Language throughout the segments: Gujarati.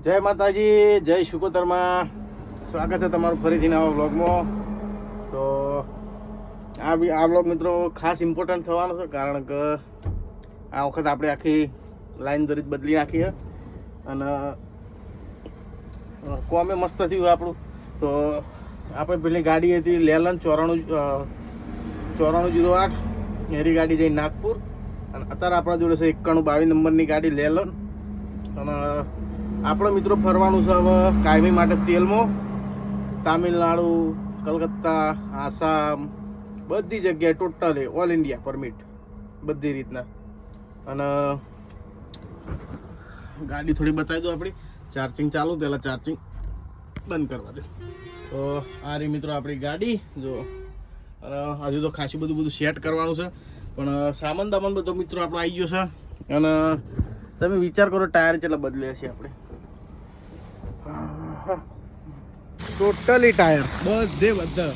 જય માતાજી, જય શુકોતરમાં. સ્વાગત છે તમારું ફરીથી નવા વ્લોગમાં. તો આ વ્લોગ મિત્રો ખાસ ઇમ્પોર્ટન્ટ થવાનો છે, કારણ કે આ વખત આપણે આખી લાઈન દોરી બદલી નાખી છે અને કોમે મસ્ત થયું આપણું. તો આપણે પેલી ગાડી હતી લેલન 9408, એરી ગાડી જઈ નાગપુર, અને અત્યારે આપણા જોડે છે 9122 નંબરની ગાડી લેલન. અને આપણે મિત્રો ફરવાનું છે હવે કાયમી માટે તેલમાં. તામિલનાડુ, કલકત્તા, આસામ, બધી જગ્યાએ ટોટલી ઓલ ઇન્ડિયા પરમિટ બધી રીતના. અને ગાડી થોડી બતાવી દો આપણી. ચાર્જિંગ ચાલુ, પહેલાં ચાર્જિંગ બંધ કરવા દે. તો આ રહી મિત્રો આપણી ગાડી જો. અને હજુ તો ખાસું બધું સેટ કરવાનું છે, પણ સામાન દામાન બધો મિત્રો આપણો આવી ગયો છે. અને તમે વિચાર કરો ટાયર કેટલા બદલે છે આપણે. ટોટલી ટાયર બધા,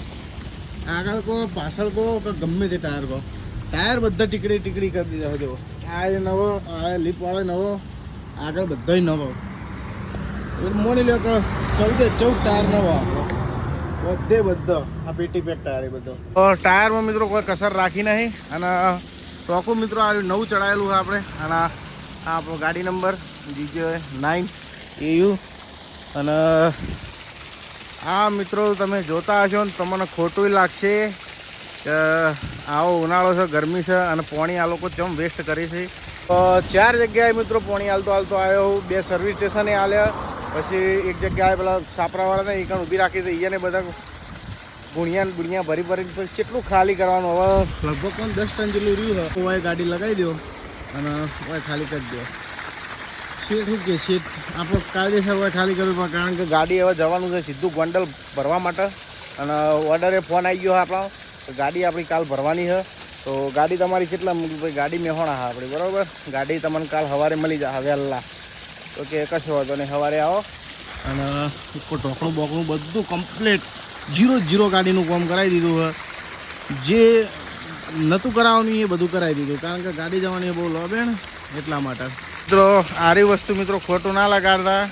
આગળ કહો પાછળ કહો કે ગમે તે ટાયર કહો, ટાયર બધા ટીકડી કરી દીધા. જો આ નવો, આ લીપવાળો નવો, આગળ બધો નવો. મોની લો કે 14 ટાયર નવો આપણો બધો. આ પેટી પેક ટાયર એ બધો. ટાયરમાં મિત્રો કોઈ કસર રાખી નહીં. અને ટોકું મિત્રો આ નવું ચડાવેલું છે આપણે. અને આ આપણો ગાડી નંબર GJ9AU. અને આ મિત્રો તમે જોતા હશો ને તમને ખોટું લાગશે કે આવો ઉનાળો છે, ગરમી છે, અને પાણી આ લોકો ચમ વેસ્ટ કરી છે. 4 જગ્યાએ મિત્રો પાણી હાલતો આવ્યો. 2 સર્વિસ સ્ટેશને હાલ્યા, પછી એક જગ્યાએ પેલા સાપરાવાળાને એ ઊભી રાખી હતી. એને બધા ગુણિયા ભરી કેટલું ખાલી કરવાનું. હવે લગભગ પણ 10 ટન જેટલું રહ્યું છે. ઓય ગાડી લગાવી દો અને ઓય ખાલી કરી દો. સીટ શું કે સીટ આપણો કાયદેસર હોય ખાલી કરવું પડે, કારણ કે ગાડી હવે જવાનું છે સીધું ગોંડલ ભરવા માટે. અને ઓર્ડરે ફોન આવી ગયો આપણો, ગાડી આપણી કાલ ભરવાની છે. તો ગાડી તમારી કેટલા ભાઈ? ગાડી મેહોણા હા આપણી, બરાબર. ગાડી તમને કાલ સવારે મળી જાય વહેલા. તો કે કશો વાંધો નહીં, સવારે આવો. અને ઢોકળું બોકળું બધું કમ્પ્લીટ 0 ગાડીનું કામ કરાવી દીધું છે. જે નહોતું કરાવવાનું એ બધું કરાવી દીધું, કારણ કે ગાડી જવાની બહુ લોબેણ, એટલા માટે. મિત્રો આરી વસ્તુ મિત્રો ખોટું ના લગાડતા,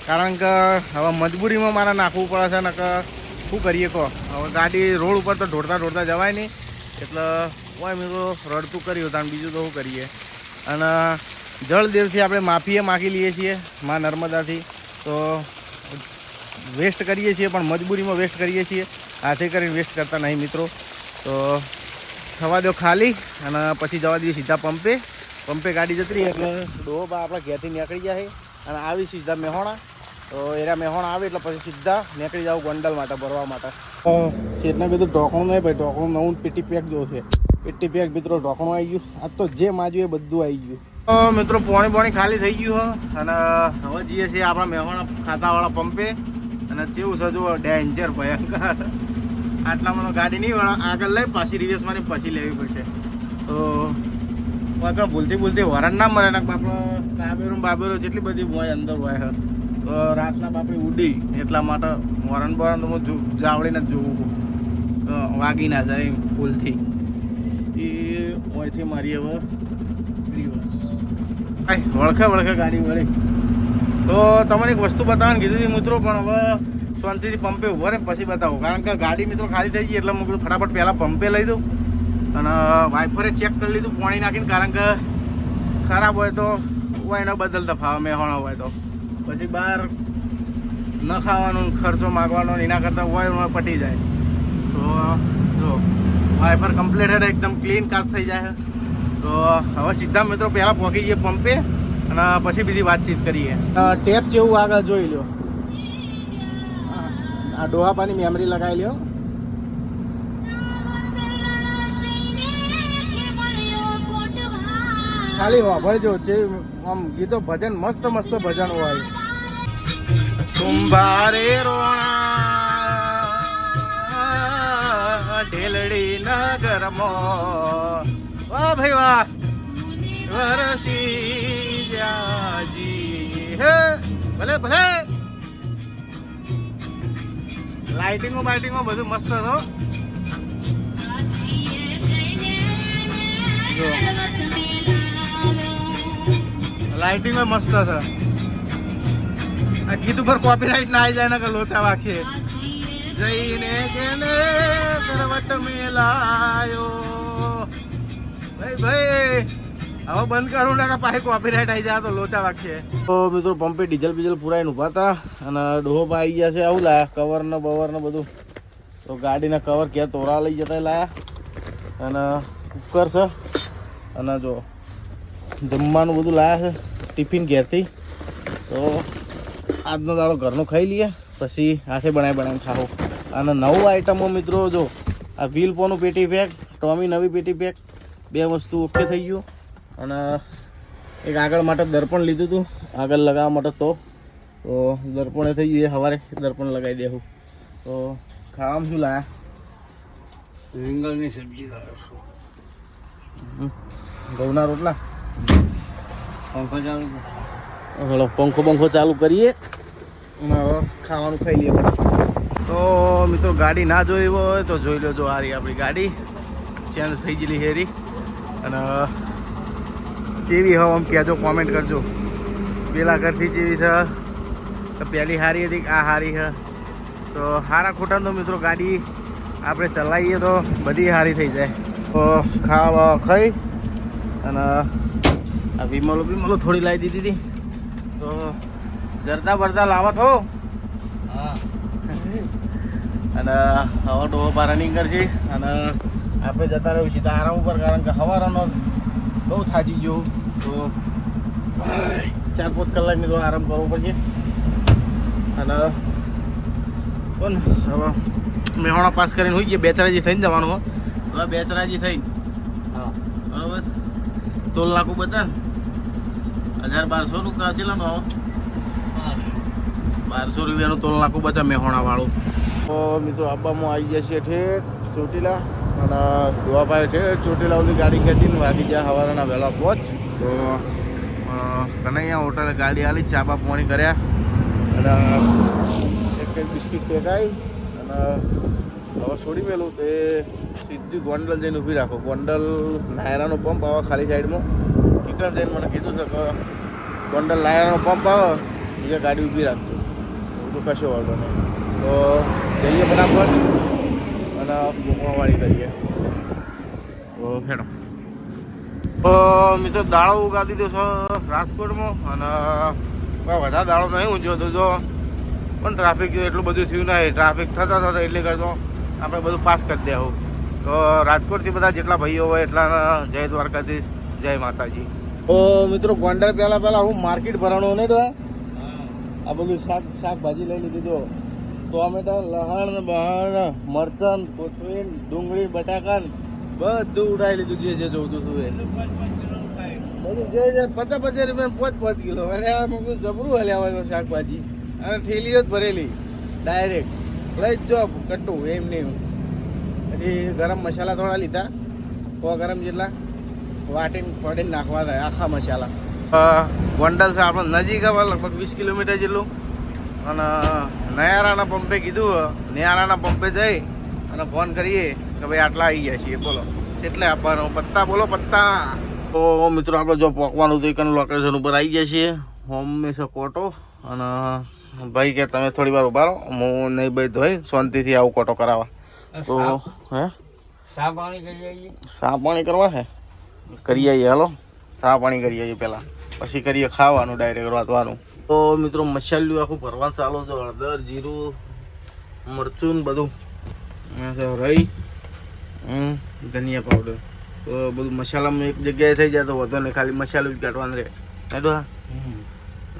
કારણ કે હવે મજબૂરીમાં મારે નાખવું પડે છે. ને કે શું કરીએ કહો, હવે ગાડી રોડ ઉપર તો ઢોળતા જવાય નહીં. એટલે કોઈ મિત્રો રડતું કર્યું હતા, બીજું તો શું કરીએ. અને જળદેવથી આપણે માફીએ માગી લઈએ છીએ, મા નર્મદાથી. તો વેસ્ટ કરીએ છીએ, પણ મજબૂરીમાં વેસ્ટ કરીએ છીએ, હાથે કરીને વેસ્ટ કરતા નહીં મિત્રો. તો થવા દો ખાલી, અને પછી જવા દઈએ સીધા પંપે ગાડી જતી રહી. એટલે ડોબા આપણા ઘેરથી નીકળી જાય અને આવી સીધા મેહોણા. તો એરા મેહોણા આવે એટલે પછી સીધા નીકળી જાવ ગોંડલ માટે ભરવા માટે. શેઠને કીધું ઢોકણું નહીં ભાઈ, ઢોકણું નવું પેટી પેક જો છે. પેટી પેક મિત્રો ઢોકણું આવી ગયું. આ તો જે માજ્યું એ બધું આવી ગયું. તો મિત્રો પોણી ખાલી થઈ ગયું છે. અને હવે જઈએ છીએ આપણા મેહોણા ખાતાવાળા પંપે. અને કેવું છે જો, ડેન્જર ભયંકર. આટલામાં તો ગાડી નહીં વાળા આગળ લઈ પાછી રિવેસમાં પછી લેવી પડશે. તો ભૂલથી વરણ ના મળે ને આપણો બાબેરો જેટલી બધી હોય અંદર હોય. તો રાતના બાપડી ઉડી, એટલા માટે વરણ તો હું જાવડીને જ જોવું, વાગી ના જાય ભૂલથી. એ ઓયથી મારી હવે રિવર્સ વળખે ગાડી વળી. તો તમને એક વસ્તુ બતાવવાનું કીધું હતી મિત્રો, પણ હવે શાંતિથી પંપે ઉભો રહે પછી બતાવો, કારણ કે ગાડી મિત્રો ખાલી થઈ ગઈ. એટલે હું કીધું ફટાફટ પહેલાં પંપે લઈ દઉં. અને વાઇફરે ચેક કરી લીધું પાણી નાખીને, કારણ કે ખરાબ હોય તો હોય એને બદલતા ફાવે, મેહોણા હોય તો પછી બહાર ન ખાવાનો ખર્ચો માગવાનો, એના કરતાં હોય પટી જાય. તો જો વાઇફર કમ્પ્લીટ છે, એકદમ ક્લીન કાચ થઈ જાય. તો હવે સીધા મિત્રો પહેલાં પહોંચી જઈએ પંપે, અને પછી બીજી વાતચીત કરીએ. ટેપ જેવું આગળ જોઈ લો, આ ડોહાપાની મેમરી લગાવી લ્યો. ખાલી વાપરજો છે આમ ગીતો, ભજન મસ્ત ભજન હોય. કુંભારે રોણા ઢેલડી નગરમાં, વાહ ભાઈ વાહ, વરસી જાજી હે ભલે. લાઇટિંગમાં બધું મસ્ત હતો. લાઇટિંગ મસ્ત છે. આ ગીત ઉપર કોપીરાઈટ ના આવી જાય ને કે લોચા વાગશે. જઈને કેને કરવટ મેલાયો ભાઈ હવે બંધ કરું ને કે પાછી કોપીરાઈટ આવી જાય તો લોચા વાગશે. તો મિત્રો પંપે ડીઝલ બીજલ પુરાઈને ઉભા હતા અને ડોહો આવી ગયા છે. આવું લાયા કવર ને બવર ને બધું. તો ગાડીના કવર ક્યાં તોરા લઈ જતા લાયા અને કુકર છે અને જો જમવાનું બધું લાયા છે ટિફિન ઘેરથી. તો આજનો દાડો ઘરનું ખાઈ લઈએ પછી હાથે બનાવીને ખાઓ. અને નવું આઈટમો મિત્રો જો આ વ્હીલપોનું પેટી પેક, ટોમી નવી પેટી પેક, 2 વસ્તુ ઓકે થઈ ગયું. અને એક આગળ માટે દર્પણ લીધું હતું આગળ લગાવવા માટે. તો દર્પણે થઈ ગયું એ સવારે દર્પણ લગાવી દેવું. તો ખાવામાં શું લાયા? રીંગણની સબ્જી લાવ્યો, ઘઉંના રોટલા. પંખો ચાલુ, હલો પંખો ચાલુ કરીએ અને ખાવાનું ખાઈ લઈએ. તો મિત્રો ગાડી ના જોઈ હોય તો જોઈ લો. જો આ રહી આપણી ગાડી ચેન્જ થઈ ગયેલી હેરી. અને જેવી હો આમ કહેજો, કોમેન્ટ કરજો પેલા ઘરથી જેવી છે તો પહેલી સારી હતી આ સારી છે. તો સારા ખોટા તો મિત્રો ગાડી આપણે ચલાવીએ તો બધી સારી થઈ જાય. તો ખાવા ખાઈ અને આ વિમલો થોડી લાવી દીધી હતી. તો જરતા બરતા લાવત હો. હા. અને હવે ડોહો પર રનિંગ કરશે અને આપણે જતા રહ્યું સીધા આરામ ઉપર. કારણ કે સવારનો બહુ થાકી ગયો. તો 4-5 કલાકની તો આરામ કરવો પડશે. અને કોણ હવે મેહોણા પાસ કરીને હોઈ ગયા. બેચરાજી થઈને જવાનું. હવે બેચરાજી થઈને હા બરાબર. તોલ નાખું બધા 1200નું ચેલાનું આવો 1200 રૂપિયાનું તોલ નાખું બચા મેહોણા વાળું. તો મિત્રો આબામાં આવી ગયા છીએ ઠેઠ ચોટીલા અને દુવાભાઈ ઠેઠ ચોટીલા સુધી ગાડી ખેંચીને વાગી ગયા સવારના વહેલા પહોંચ. તો કનૈયા હોટલે ગાડી આલી, ચાબા પોણી કર્યા અને એક બિસ્કીટ ટેકાઈ અને હવે છોડી મેલું. તો એ સીધી ગોંડલ જઈને ઊભી રાખો. ગોંડલ નાયરાનો પંપ આવે ખાલી સાઈડમાં. ટીકણ જઈને મને કીધું છે કે ગોંડલ નાયરાનો પંપ આવે એ ગાડી ઊભી રાખજો. તો કશો વાંધો નહીં. તો જઈએ ફટાફટ અને મૂકવાવાળી કરીએ. તો હેડો. તો મિત્રો દાળો ઉગાડી દીધો છે રાજકોટમાં અને વધારે દાળો નહીં ઊંચો તો જો પણ ટ્રાફિક એટલું બધું થયું નહીં. ટ્રાફિક થતા એટલે કરતો આપણે બધું પાસ કરી દેવું. તો રાજકોટથી બધા જેટલા ભાઈઓ હોય એટલા જય દ્વારકાધીશ, જય માતાજી. તો મિત્રો ગોંડલ પહેલાં હું માર્કેટ ભરાણું નહીં તો આ બધું શાકભાજી લઈ લીધી. જો ટોમેટા, લસણ, બહાણ, મરચાં, કોથમીર, ડુંગળી, બટાકા બધું ઉડાવી લીધું. જે જોતું હતું એ બધું જે 50-50 રૂપિયા 5 કિલો. અને જબરું હલ્યા હોય તો શાકભાજી અને ઠેલીઓ જ ભરેલી ડાયરેક્ટ લઈ જ જો કટ્ટું એમ નહીં. પછી ગરમ મસાલા થોડા લીધા 100 ગ્રામ જેટલા વાટીને નાખવા થાય આખા મસાલા. ગોંડલ છે આપણે નજીક આવે લગભગ 20 કિલોમીટર જેટલું. અને નયારાના પંપે કીધું, નયારાના પંપે જઈ અને ફોન કરીએ કે ભાઈ આટલા આવી ગયા છીએ બોલો એટલે આપવાનો પત્તા બોલો પત્તા. તો મિત્રો આપણે જો પોકવાનું હતું એક લોકેશન ઉપર આવી ગયા છીએ. હોમ છે કોટો અને ભાઈ કે તમે થોડી વાર ઉભા રહો, હું નહીં ભાઈ ધોઈ શાંતિથી આવું કોટો કરાવવા. તો હે સા પાણી કરવા હે કરી આવીએ. હાલો સા પાણી કરી આવીએ પહેલાં, પછી કરીએ ખાવાનું ડાયરેક્ટ રાતવાનું. તો મિત્રો મસાલું આખું ભરવાનું ચાલુ છે. હળદર, જીરું, મરચું બધું રહી, ધનિયા પાવડર. તો બધું મસાલામાં એક જગ્યાએ થઈ જાય તો વધો નહીં, ખાલી મસાલું જ કાઢવાનું રહે. કાઢો હા,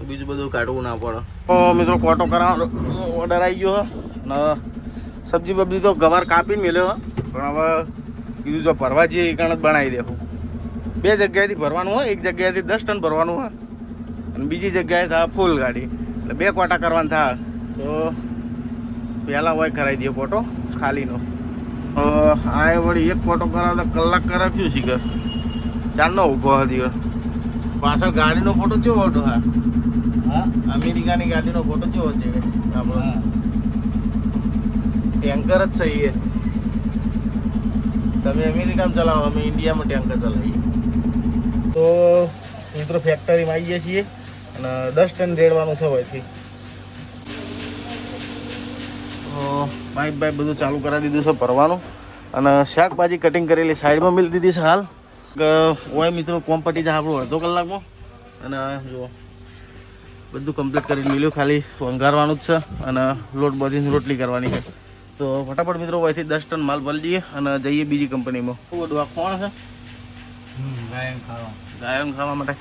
બીજું બધું કાઢવું ના પડે. તો મિત્રો કોટો કરાવવાનો ઓર્ડર આવી ગયો ને સબ્જી બબ્જી તો ગવાર કાપીને મેળ્યો. પણ હવે કીધું જો ભરવા જઈએ એ કારણ જ બનાવી દેવું. 2 જગ્યાએથી ભરવાનું હોય, એક જગ્યાએથી 10 ટન ભરવાનું હોય અને બીજી જગ્યાએ થાય ફૂલ ગાડી, એટલે 2 કોટા કરવાના થાય. તો પહેલાં હોય કરાવી દઈએ કોટો ખાલીનો. આ વળી એક કોટો કરાવતા કલાક કરાવ્યું શીખર 4નો ઊભો હતો. પાછળ ગાડીનો ફોટો કેવો હતો? હા અમેરિકાની ગાડીનો ફોટો કેવો છે આપણો? ટેન્કર જ છે એ. તમે અમેરિકામાં ચલાવો, અમે ઇન્ડિયામાં ટેન્કર ચલાવીએ. તો મિત્રો ફેક્ટરીમાં આવી ગયા છીએ અને 10 ટન રેડવાનું છે હોયથી. પાઇપ બાઇપ બધું ચાલુ કરાવી દીધું છે ભરવાનું અને શાકભાજી કટિંગ કરેલી સાઈડમાં મિલ દીધી છે હાલ હોય મિત્રો કોમ પટી જાય આપણું અડધો કલાકમાં અને જો બધું કમ્પ્લીટ કરીને મળ્યું ખાલી વંગારવાનું જ છે અને લોટ બધીને રોટલી કરવાની છે તો ફટાફટ મિત્રો અહીંથી 10 ટન માલ ભરી દઈએ અને જઈએ બીજી કંપનીમાં બધું આ કોણ છે ગાયન ખાવા માટે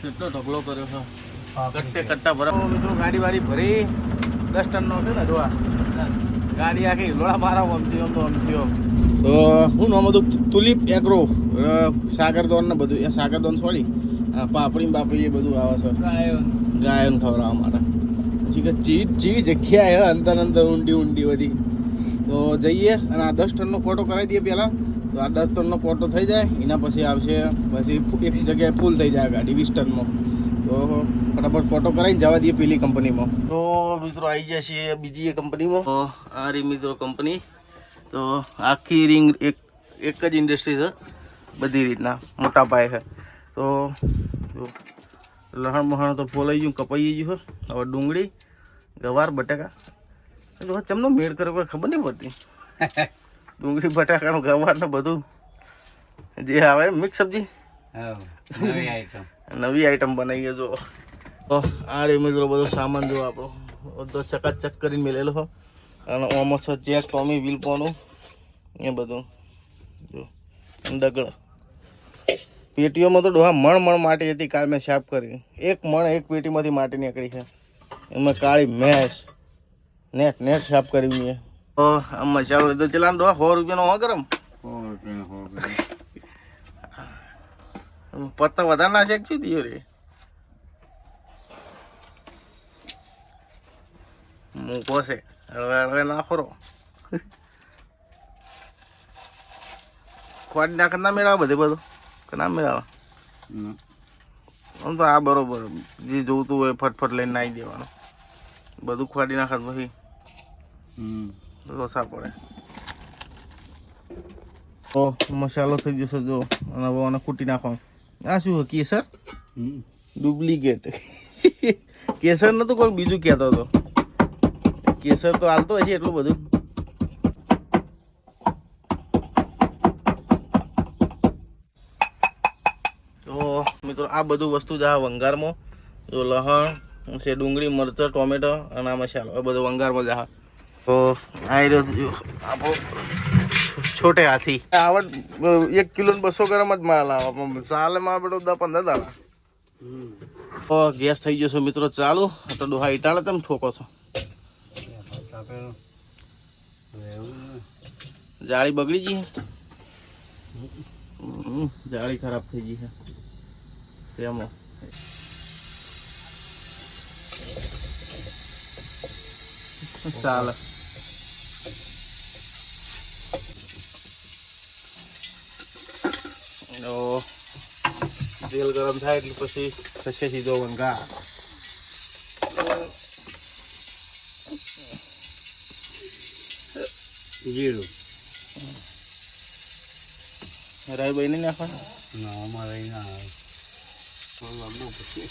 કેટલો ઢગલો કર્યો છે કટ્ટા ભરા મિત્રો ગાડી વાડી ભરી 10 ટનનો છે ને જોવા ગાડી આખી લોડા મારા આમથી તો હું નામ હતું તુલિપ એગ્રો સાગરદોન ને બધું એ સાગરદોન છોડી પાપડી બાપડી એ બધું આવે છે ગાયન ખવડાવવા માટે પછી કે ચીવી જગ્યા હે અંદર ઊંડી બધી તો જઈએ અને આ 10 ટનનો ફોટો કરાવી દઈએ પહેલાં તો આ 10 ટનનો ફોટો થઈ જાય એના પછી આવશે પછી એક જગ્યાએ ફૂલ થઈ જાય ગાડી 20 ટનમાં તો ફટાફટ ફોટો કરાવીને જવા દઈએ પેલી કંપનીમાં તો મિત્રો આવી જાય છે બીજી એ કંપનીમાં તો આ રી મિત્રો કંપની તો આખી રિંગ એક જ ઇન્ડસ્ટ્રી છે બધી રીતના મોટા પાયે છે તો લહણ મહણ તો ફોલાઈ ગયું કપાઈ ગયું છે હવે ડુંગળી ગવાર બટાકા તો ચમનો મેળ કરે કોઈ ખબર નહીં પડતી ડુંગળી બટાકાનું ગવાર ને બધું જે આવે મિક્સ સબ્જી નવી આઈટમ બનાવીએ જો તો આ રે મિત્રો બધો સામાન જો આપણો બધો ચકાચક કરીને મેલેલો હો અને ઓમો છે જેક ટોમી વિલપોનું એ બધું જો ડગળ પેટીઓમાં તો ડોહા મણ માટી હતી કાલ મેં સાફ કરી એક પેટીમાંથી માટી નીકળી છે એમાં કાળી મેશ નેટ સાફ કરી મેં તો આ મસાલો લીધો ચલા ડોહા 100 રૂપિયાનો હો ગરમ પત્તા વધારે ના શેક છે રે મૂકો છે હવે ના ખોરો ખોટ નાખ ના મેળાવે બધું કે ના મેળાવે આમ તો આ બરોબર જે જોતું હોય ફટફટ લઈને નાખી દેવાનું બધું ખોટી નાખે પછી લોસા પડે તો મસાલો થઈ જશે જો અને હવે આને કૂટી નાખવાનું આ શું કેસર ડુપ્લિકેટ કેસર નતું કોઈ બીજું કહેતો હતો કેસર તો હાલતો હશે એટલું બધું તો મિત્રો આ બધું વસ્તુ જ આ વંગારમાં જો લહણ છે ડુંગળી મરચાં ટોમેટો અને આ મસાલો આ બધું વંગારમાં જ તો આ રહ્યો આપણો છોટે હાથી આવડ 1 કિલો 200 ગ્રામ જ માલ આવે સાલે માં બેટો 10-15 દાણા તો ગેસ થઈ જશે મિત્રો ચાલુ તો ડોહા ઈટાળે તમે ઠોકો છો જાળી બગડી ગઈ જાળી ખરાબ થઈ ગઈ છે તેમાં ચાલે તેલ ગરમ થાય એટલે પછી થશે સીધો વંગા જીરું રાઈ ભાઈ નહીં નાખવા ના અમારે ના પછી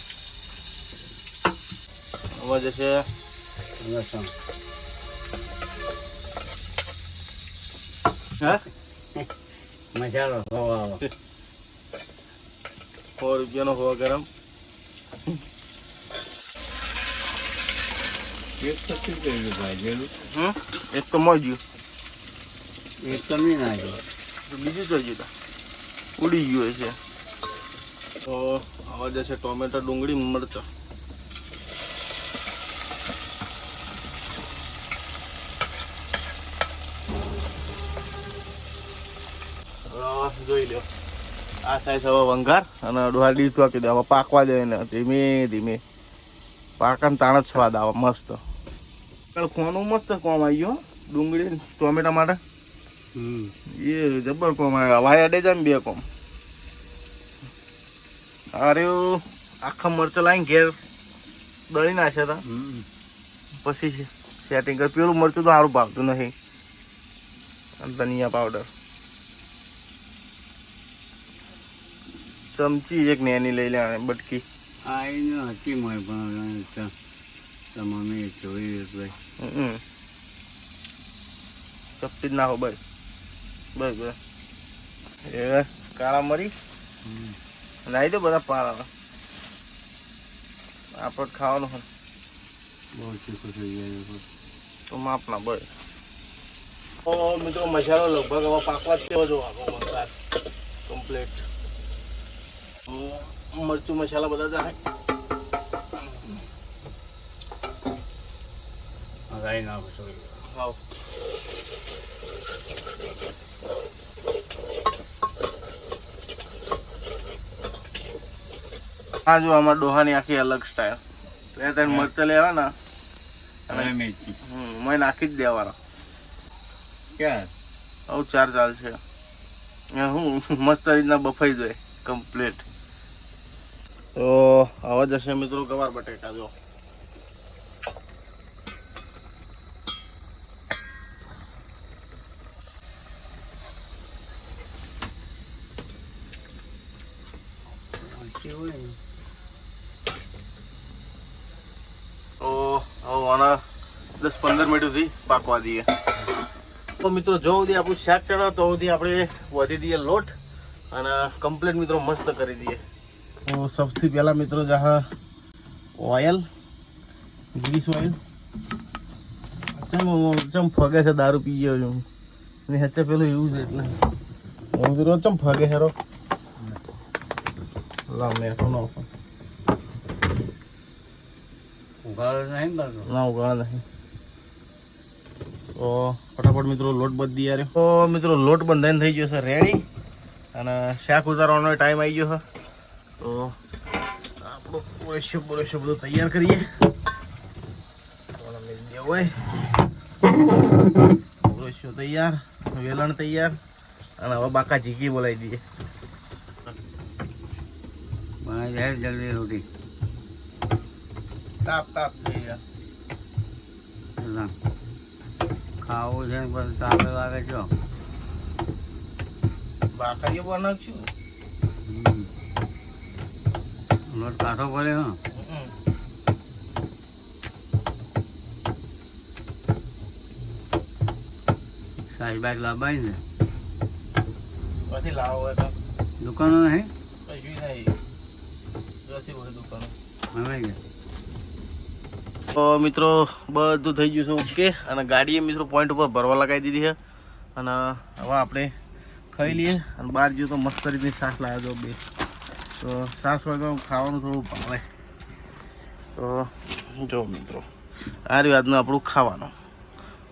હવે જશે લસણ હા મસાલો 100 રૂપિયાનો હોવા ગરમ એક તો શું કર્યું ભાઈ એક તો મોજ્યું એક તો નહીં નાખ્યું બીજું તો હજુ ઉડી ગયું છે તો આવા જશે ટોમેટો ડુંગળી મરચાં જોઈ લો આ સાઈઝ હવે વંગાર અને ડોહાડી તો આપી દે હવે પાકવા જાય ને ધીમે ધીમે પાકાને તાણ જ સ્વાદ આવે મસ્ત ખોનું મસ્ત કોમ આવી ગયો ડુંગળી ટોમેટા માટે એ જબર કોમ આવ્યો વાય અડે જાય ને 2 કોમ અરે આખા મરચાં લાવીને ઘેર દળી નાખ્યા હતા પછી સેટિંગ કર પેલું મરચું તો સારું ભાવતું નથી અને ધનિયા પાવડર ચમચી એક નેની લઈ લે બટકી આઈ ન હતી મોય પણ તમે જોઈ ભાઈ ચપટી જ નાખો બસ બસ બસ એ કાળા મરી નાહી દો બધા પારા આપણે ખાવાનું હોય બહુ ચીકું થઈ જાય તો માપના બસ તો મિત્રો મસાલો લગભગ હવે પાકવા જ તેવો જો આપણો મસાલો કમ્પ્લીટ મરચું મસાલા બધા જાય રાઈ નાખો હા આ જો અમાર ડોહાની આખી અલગ સ્ટાઈલ એટલે તને મરચા લેવાના અને મેથી મેં નાખી જ દેવાના ક્યાં હવે 4 ચાલ છે હું મસ્ત રીતના બફાઈ જાય કમ્પ્લીટ તો આવા જશે મિત્રો ગવાર બટેટા જો આના 10-15 મિનિટ સુધી પાકવા દઈએ તો મિત્રો જો સુધી આપણું શાક ચડાવો તો સુધી આપણે વધી દઈએ લોટ અને કમ્પ્લીટ મિત્રો મસ્ત કરી દઈએ તો સૌથી પહેલા મિત્રો જહા ઓઇલ ગ્રીસ ઓઇલ ચમ ફગે છે દારૂ પી ગયો છું ને હચ્ચે પેલું એવું છે એટલે હું મિત્રો ચમ ફગે હેરો લા મેઠો નો ઉગાડ નહીં ના ઉગાડ નહીં તો ફટાફટ મિત્રો લોટ બધી યાર તો મિત્રો લોટ બંધાઈને થઈ ગયો છે રેડી અને શાક ઉતારવાનો ટાઈમ આવી ગયો છે તો આપણું બોરેશો બધું તૈયાર કરીએ બોરેશો તૈયાર વેલણ તૈયાર અને હવે બાકા જીકી બોલાવી દઈએ જલ્દી રોટી તાપ તાપ થઈ ગયા ખાવું છે પછી તાપ લાગે છો બાકાઈએ બનાવશું લોટ કાઢો પડે હા સાઈઝ બાઈક લાવવાની ને પછી લાવો હોય તો દુકાનો નહીં કશું નહીં જોથી બધી દુકાનો હવે ગયા તો મિત્રો બધું થઈ ગયું છે ઓકે અને ગાડીએ મિત્રો પોઈન્ટ ઉપર ભરવા લગાવી દીધી છે અને હવે આપણે ખાઈ લઈએ અને બહાર જઈએ તો મસ્ત રીતની છાશ લાવ્યો છો બે તો છાશ હોય તો ખાવાનું થોડું ભાવે તો જો મિત્રો આ રહ્યું આજનું આપણું ખાવાનું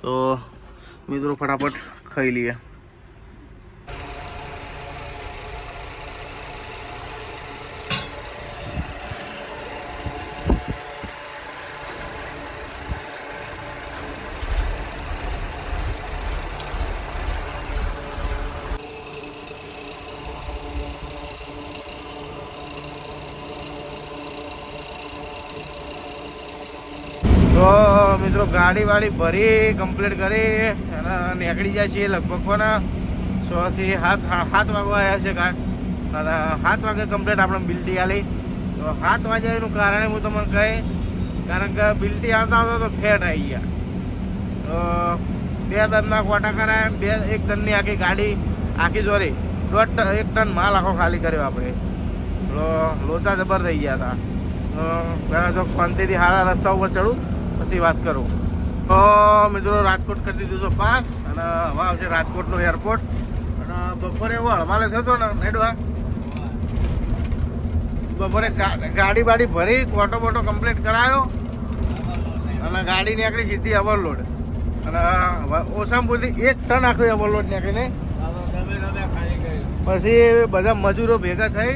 તો મિત્રો ફટાફટ ખાઈ લઈએ તો મિત્રો ગાડી વાડી ભરી કમ્પ્લીટ કરી અને નીકળી જાય છે લગભગ પણ 6 થી 7 વાગવા આવ્યા છે અને 7 વાગે કમ્પ્લીટ આપણે બિલ્ટી આલી તો 7 વાગે એનું કારણ હું તમને કહી કારણ કે બિલ્ટી આવતા તો ફેટ આવી ગયા તો 2 ટનના કોટા કરાય એક ટનની આખી ગાડી આખી સોરી 1 ટન માલ આખો ખાલી કર્યો આપણે લોચા જબર થઈ ગયા હતા તો પહેલાં જો શાંતિથી સારા રસ્તા ઉપર ચડું પછી વાત કરું તો મિત્રો રાજકોટ કરી દીધું છે પાસ અને હવે આવશે રાજકોટનું એરપોર્ટ અને બપોરે એવો હળમાલે થતો ને નેડવા બપોરે ગાડી બાડી ભરી કોટો બોટો કમ્પ્લીટ કરાયો અને ગાડી નીકળી સીધી ઓવરલોડ અને ઓછામાં પૂરતી 1 ટન આખું ઓવરલોડ નીકળીને પછી બધા મજૂરો ભેગા થઈ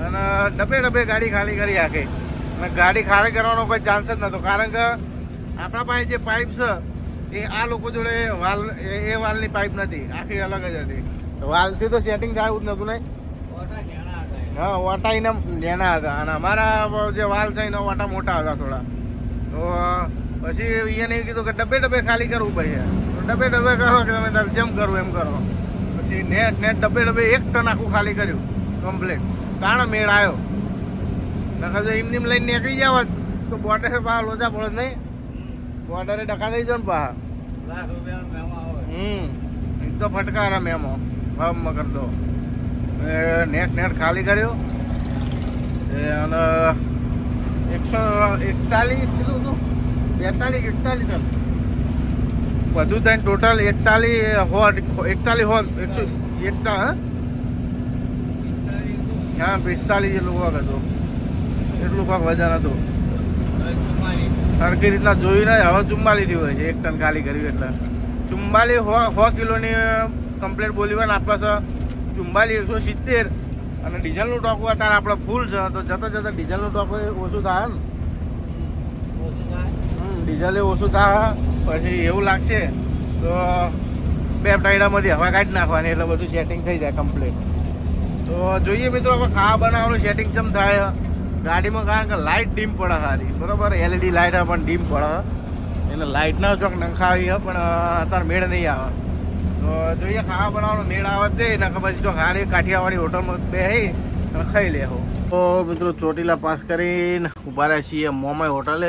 અને ડબે ગાડી ખાલી કરી આખી અને ગાડી ખાલી કરવાનો કોઈ ચાન્સ જ નહોતો કારણ કે આપણા પાસે જે પાઇપ છે એ આ લોકો જોડે વાલ એ વાલની પાઇપ નથી આખી અલગ જ હતી વાલથી તો સેટિંગ થાય એવું જ નહોતું નહીં હા વાટા એના લેના હતા અને અમારા જે વાલ છે એના વાટા મોટા હતા થોડા તો પછી એને કીધું કે ડબે ખાલી કરવું પડે તો ડબે કરો કે તમે તારે જેમ કરવું એમ કરો પછી નેટ ડબે 1 ટન આખું ખાલી કર્યું કમ્પ્લીટ તાણ મેળ આવ્યો નકર જો એમ લઈને નીકળી જાવ તો બોર્ડર પા લોચા પડે નહીં બોર્ડરે ડકા થઈ જાવ ને પા એક તો ફટકારા મેમો ભાવ કર દો નેટ ખાલી કર્યો અને 141 કેટલું હતું 42 ટન બધું થઈને ટોટલ 41 હોલ 101 હા 45 જેટલું વાગ હતું એટલું પાક વજન હતું સરખી રીતના જોયું ને હવે 44 થયું હોય છે 1 ટન ખાલી કર્યું એટલે 100 કિલોની કમ્પ્લેટ બોલી હોય ને આપણે 170 અને ડીઝલનું ટોકું અત્યારે આપણે ફૂલ છે તો જતા ડીઝલનું ટોકું ઓછું થાય ને ડીઝલે ઓછું થાય પછી એવું લાગશે તો 2 ટાયડામાંથી હવા કાઢી નાખવાની એટલે બધું સેટિંગ થઈ જાય કમ્પ્લીટ તો જોઈએ મિત્રો હવે ખાવા બનાવવાનું સેટિંગ કેમ થાય ગાડીમાં કારણ કે લાઇટ ડીમ પડે સારી બરાબર એલઈડી લાઇટ પણ ડીમ પડે એટલે લાઇટના ચોક નંખાવી પણ અત્યારે મેળ નહીં આવે તો જોઈએ ખાવા બનાવવાનો મેળ આવે તે ને પછી તો સારી કાઠિયાવાડી હોટલમાં બેસી અને ખાઈ લેવો તો મિત્રો ચોટીલા પાસ કરીને ઊભા રહ્યા છીએ મોમાઈ હોટલે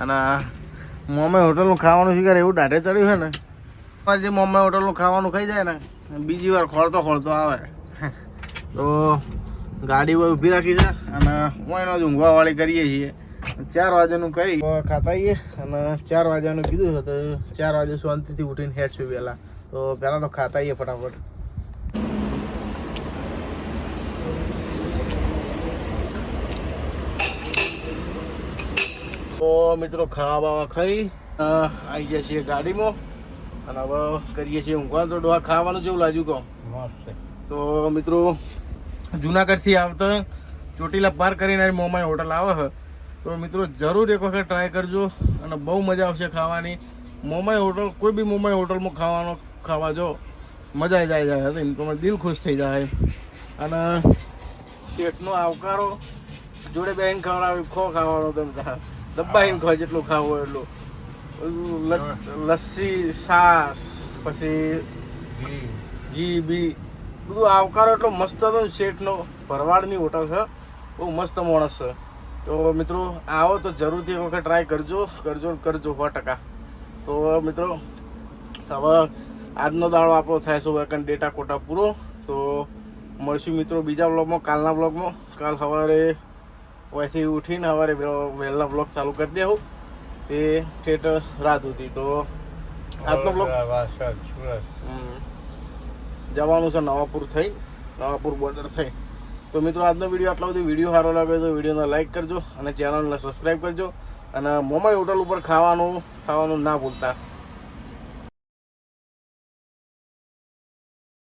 અને મોમાઈ હોટલનું ખાવાનું શીખર એવું દાઢે ચડ્યું છે ને જે મોમાઈ હોટલનું ખાવાનું ખાઈ જાય ને બીજી વાર ખોળતો આવે તો ગાડી ઊભી રાખી છે અને હું એનો જ ઊંઘવાવાળી કરીએ છીએ 4 વાગ્યાનું કહી ખાતા આવીએ અને 4 વાગ્યાનું કીધું છે તો 4 વાગે શાંતિથી ઉઠીને હેડ છું પહેલાં તો પહેલાં તો ખાતા આવીએ ફટાફટ તો મિત્રો ખાવા બાવા ખાઈ આવી ગયા છીએ ગાડીમાં અને હવે કરીએ છીએ ઊંઘવાનું તો ડોહા ખાવાનું જેવું લાગ્યું કહો તો મિત્રો જુનાગઢથી આવતા ચોટીલા પાર કરીને મોમાઈ હોટલ આવે છે તો મિત્રો જરૂર એક વખત ટ્રાય કરજો અને બહુ મજા આવશે ખાવાની મોમાઈ હોટલ કોઈ બી મોમાઈ હોટલમાં ખાવા જો મજા જાય હતી તો દિલ ખુશ થઈ જાય અને શેઠનો આવકારો જોડે બેન ખવડાવી ખાવાનો ગમતા દબાઈને ખાય જેટલું ખાવું હોય એટલું લસ્સી છાશ પછી ઘી બી બધું આવકારો એટલો મસ્ત હતો શેઠનો ભરવાડની હોટલ છે બહુ મસ્ત માણસ છે તો મિત્રો આવો તો જરૂરથી એક વખત ટ્રાય કરજો 100%. તો મિત્રો હવે આજનો દાડો આપણો થાય છે વેકન ડેટા કોટા પૂરો તો મળશું મિત્રો બીજા બ્લોગમાં કાલના બ્લોગમાં કાલ સવારે વહીથી ઉઠીને સવારે વહેલા બ્લોગ ચાલુ કરી દેવું તે ઠેઠ રાત સુધી તો આજનો બ્લોગ જવાનું છે નવાપુર બોર્ડર થઈ તો મિત્રો આજનો વિડીયો આટલો બધો વિડીયો સારો લાગે તો વિડીયોને લાઈક કરજો અને ચેનલને સબસ્ક્રાઈબ કરજો અને મોમાઈ હોટલ ઉપર ખાવાનું ના ભૂલતા